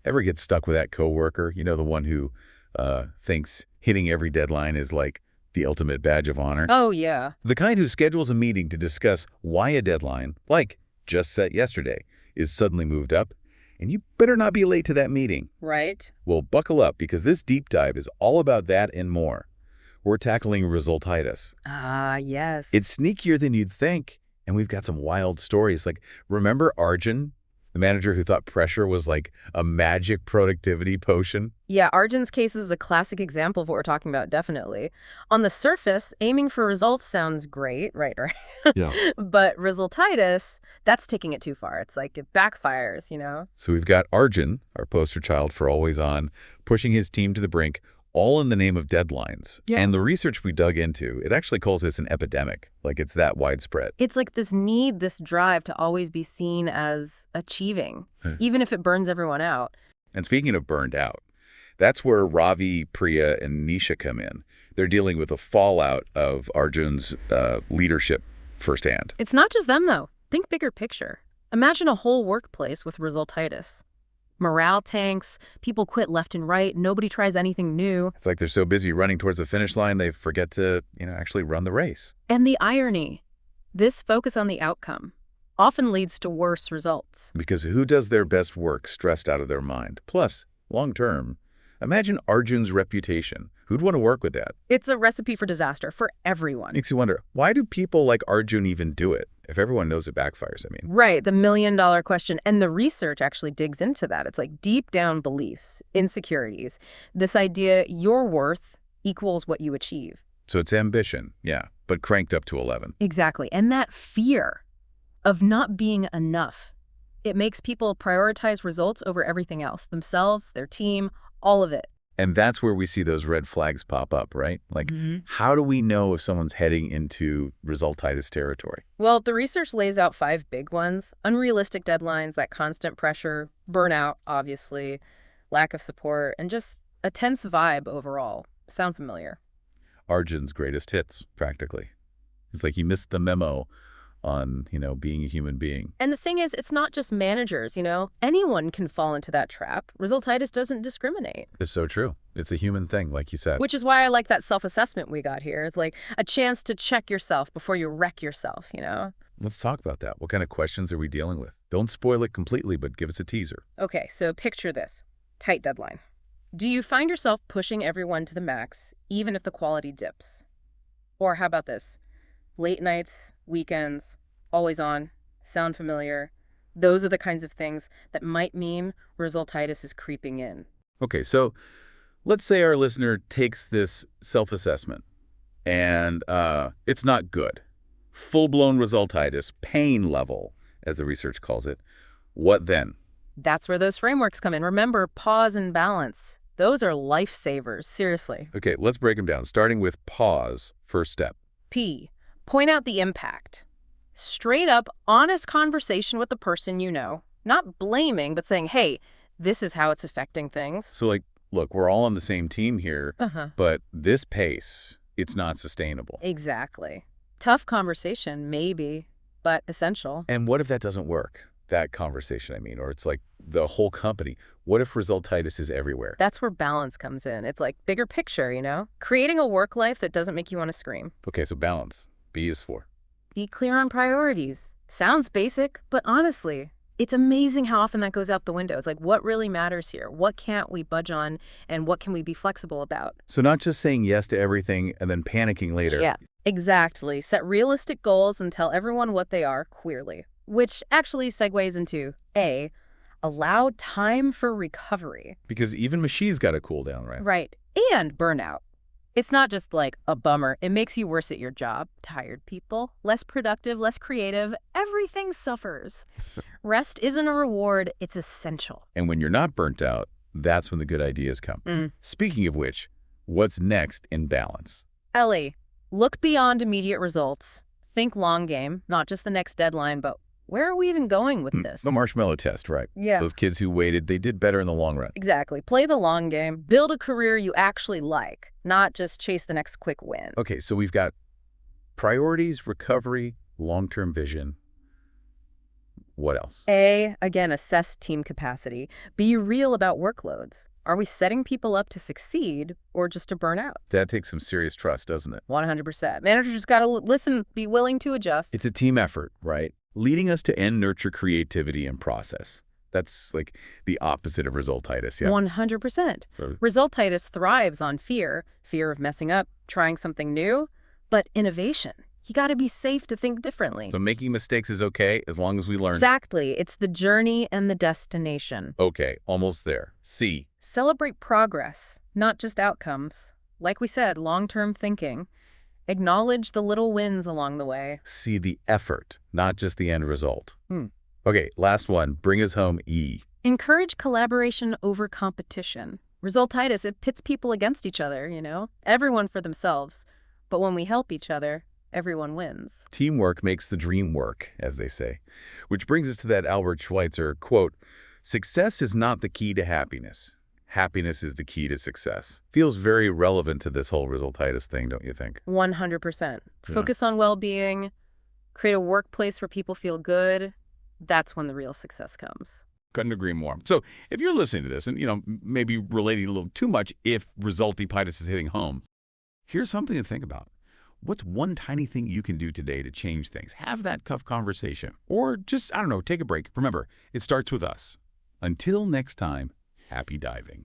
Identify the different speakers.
Speaker 1: Ever get stuck with that coworker? You know, the one who thinks hitting every deadline is like the ultimate badge of honor?
Speaker 2: Oh, yeah.
Speaker 1: The kind who schedules a meeting to discuss why a deadline, like just set yesterday, is suddenly moved up, and you better not be late to that meeting.
Speaker 2: Right?
Speaker 1: Well, buckle up because this deep dive is all about that and more. We're tackling resultitis.
Speaker 2: Ah, yes.
Speaker 1: It's sneakier than you'd think, and we've got some wild stories. Like, remember Arjun, the manager who thought pressure was like a magic productivity potion?
Speaker 2: Yeah, Arjun's case is a classic example of what we're talking about, definitely. On the surface, aiming for results sounds great, right?
Speaker 1: Yeah.
Speaker 2: But resultitis, that's taking it too far. It's like it backfires.
Speaker 1: So we've got Arjun, our poster child for always on, pushing his team to the brink, all in the name of deadlines.
Speaker 2: Yeah.
Speaker 1: And the research we dug into, it actually calls this an epidemic, like it's that widespread.
Speaker 2: It's like this need, this drive to always be seen as achieving, even if it burns everyone out.
Speaker 1: And speaking of burned out, that's where Ravi, Priya, and Nisha come in. They're dealing with the fallout of Arjun's leadership firsthand.
Speaker 2: It's not just them, though. Think bigger picture. Imagine a whole workplace with resultitis. Morale tanks, people quit left and right, nobody tries anything new.
Speaker 1: It's like they're so busy running towards the finish line, they forget to, actually run the race.
Speaker 2: And the irony, this focus on the outcome often leads to worse results.
Speaker 1: Because who does their best work stressed out of their mind? Plus, long term, imagine Arjun's reputation. Who'd want to work with that?
Speaker 2: It's a recipe for disaster for everyone.
Speaker 1: Makes you wonder, why do people like Arjun even do it? If everyone knows it backfires, I mean.
Speaker 2: Right, the million-dollar question. And the research actually digs into that. It's like deep down beliefs, insecurities, this idea your worth equals what you achieve.
Speaker 1: So it's ambition, yeah, but cranked up to 11.
Speaker 2: Exactly. And that fear of not being enough, it makes people prioritize results over everything else, themselves, their team, all of it.
Speaker 1: And that's where we see those red flags pop up, right? Like, how do we know if someone's heading into resultitis territory?
Speaker 2: Well, the research lays out 5 big ones. Unrealistic deadlines, that constant pressure, burnout, obviously, lack of support, and just a tense vibe overall. Sound familiar?
Speaker 1: Arjun's greatest hits, practically. It's like he missed the memo on, being a human being.
Speaker 2: And the thing is, it's not just managers. Anyone can fall into that trap. Resultitis doesn't discriminate.
Speaker 1: It's so true. It's a human thing, like you said.
Speaker 2: Which is why I like that self-assessment we got here. It's like a chance to check yourself before you wreck yourself.
Speaker 1: Let's talk about that. What kind of questions are we dealing with? Don't spoil it completely, but give us a teaser.
Speaker 2: Okay, so picture this. Tight deadline. Do you find yourself pushing everyone to the max, even if the quality dips? Or how about this? Late nights, weekends, always on, sound familiar. Those are the kinds of things that might mean resultitis is creeping in.
Speaker 1: Okay, so let's say our listener takes this self-assessment and it's not good. Full-blown resultitis, pain level, as the research calls it. What then?
Speaker 2: That's where those frameworks come in. Remember, pause and balance. Those are lifesavers, seriously.
Speaker 1: Okay, let's break them down, starting with pause, first step.
Speaker 2: P, point out the impact. Straight up, honest conversation with the person you know. Not blaming, but saying, hey, this is how it's affecting things.
Speaker 1: So, like, look, we're all on the same team here, but this pace, it's not sustainable.
Speaker 2: Exactly. Tough conversation, maybe, but essential.
Speaker 1: And what if that doesn't work? That conversation, I mean, or it's like the whole company. What if resultitis is everywhere?
Speaker 2: That's where balance comes in. It's like bigger picture. Creating a work life that doesn't make you want to scream.
Speaker 1: Okay, so balance. B is for.
Speaker 2: Be clear on priorities. Sounds basic, but honestly, it's amazing how often that goes out the window. It's like, what really matters here? What can't we budge on, and what can we be flexible about?
Speaker 1: So not just saying yes to everything and then panicking later.
Speaker 2: Yeah, exactly. Set realistic goals and tell everyone what they are clearly. Which actually segues into A, allow time for recovery.
Speaker 1: Because even machine's got to cool down, right?
Speaker 2: Right. And burnout. It's not just like a bummer. It makes you worse at your job. Tired people, less productive, less creative. Everything suffers. Rest isn't a reward. It's essential.
Speaker 1: And when you're not burnt out, that's when the good ideas come. Speaking of which, what's next in balance?
Speaker 2: Ellie, look beyond immediate results. Think long game, not just the next deadline, but where are we even going with this?
Speaker 1: The marshmallow test, right?
Speaker 2: Yeah.
Speaker 1: Those kids who waited, they did better in the long run.
Speaker 2: Exactly. Play the long game. Build a career you actually like, not just chase the next quick win.
Speaker 1: Okay, so we've got priorities, recovery, long-term vision. What else?
Speaker 2: A, again, assess team capacity. Be real about workloads. Are we setting people up to succeed or just to burn out?
Speaker 1: That takes some serious trust, doesn't it?
Speaker 2: 100%. Managers just got to listen, be willing to adjust.
Speaker 1: It's a team effort, right? Leading us to end nurture creativity and process. That's like the opposite of resultitis, yeah.
Speaker 2: 100%. Resultitis thrives on fear of messing up, trying something new, but innovation. You got to be safe to think differently.
Speaker 1: So making mistakes is okay as long as we learn.
Speaker 2: Exactly. It's the journey and the destination.
Speaker 1: Okay, almost there. C.
Speaker 2: Celebrate progress, not just outcomes. Like we said, long-term thinking. Acknowledge the little wins along the way.
Speaker 1: See the effort, not just the end result. Okay, last one. Bring us home, E.
Speaker 2: Encourage collaboration over competition. Resultitis, it pits people against each other, you know? Everyone for themselves. But when we help each other, everyone wins.
Speaker 1: Teamwork makes the dream work, as they say. Which brings us to that Albert Schweitzer quote, "Success is not the key to happiness. Happiness is the key to success." Feels very relevant to this whole resultitis thing, don't you think?
Speaker 2: 100%.
Speaker 1: Yeah.
Speaker 2: Focus on well-being, create a workplace where people feel good. That's when the real success comes.
Speaker 1: Couldn't agree more. So if you're listening to this and, maybe relating a little too much if resultitis is hitting home, here's something to think about. What's one tiny thing you can do today to change things? Have that tough conversation. Or just, take a break. Remember, it starts with us. Until next time, happy diving.